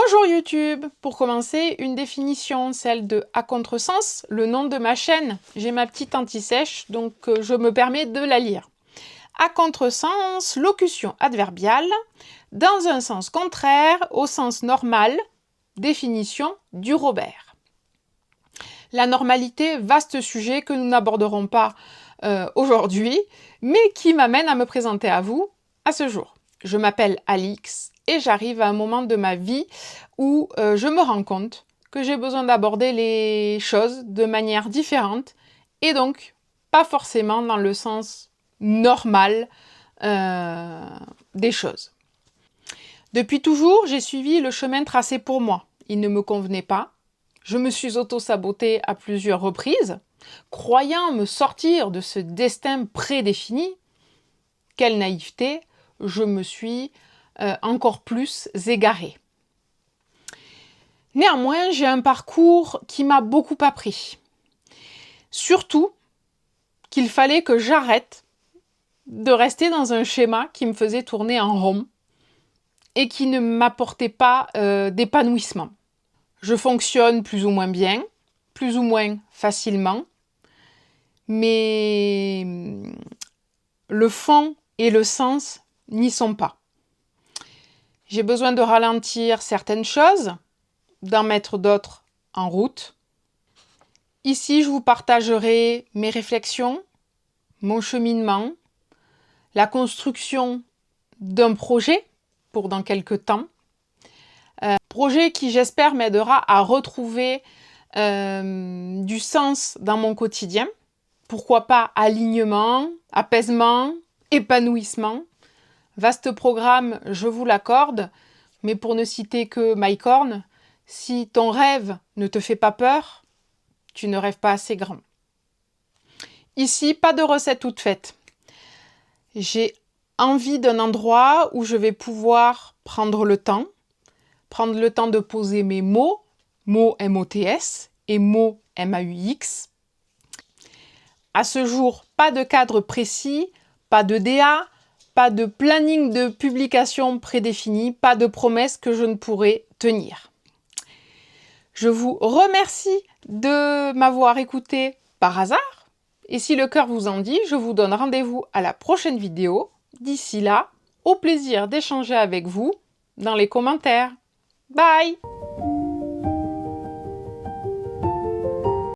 Bonjour YouTube! Pour commencer, une définition, celle de à contresens, le nom de ma chaîne. J'ai ma petite anti-sèche, donc je me permets de la lire. À contresens, locution adverbiale, dans un sens contraire au sens normal, définition du Robert. La normalité, vaste sujet que nous n'aborderons pas aujourd'hui, mais qui m'amène à me présenter à vous à ce jour. Je m'appelle Alix et j'arrive à un moment de ma vie où je me rends compte que j'ai besoin d'aborder les choses de manière différente et donc pas forcément dans le sens normal des choses. Depuis toujours, j'ai suivi le chemin tracé pour moi. Il ne me convenait pas. Je me suis auto-sabotée à plusieurs reprises, croyant me sortir de ce destin prédéfini. Quelle naïveté! Je me suis encore plus égarée. Néanmoins, j'ai un parcours qui m'a beaucoup appris. Surtout qu'il fallait que j'arrête de rester dans un schéma qui me faisait tourner en rond et qui ne m'apportait pas d'épanouissement. Je fonctionne plus ou moins bien, plus ou moins facilement, mais le fond et le sens n'y sont pas. J'ai besoin de ralentir certaines choses, d'en mettre d'autres en route. Ici, je vous partagerai mes réflexions, mon cheminement, la construction d'un projet pour dans quelques temps. Projet qui, j'espère, m'aidera à retrouver du sens dans mon quotidien. Pourquoi pas alignement, apaisement, épanouissement. Vaste programme, je vous l'accorde, mais pour ne citer que Mycorn, si ton rêve ne te fait pas peur, tu ne rêves pas assez grand. Ici, pas de recette toute faite. J'ai envie d'un endroit où je vais pouvoir prendre le temps de poser mes mots, mots M-O-T-S et mots M-A-U-X. À ce jour, pas de cadre précis, pas de DA, pas de planning de publication prédéfini, pas de promesses que je ne pourrai tenir. Je vous remercie de m'avoir écouté par hasard. Et si le cœur vous en dit, je vous donne rendez-vous à la prochaine vidéo. D'ici là, au plaisir d'échanger avec vous dans les commentaires. Bye!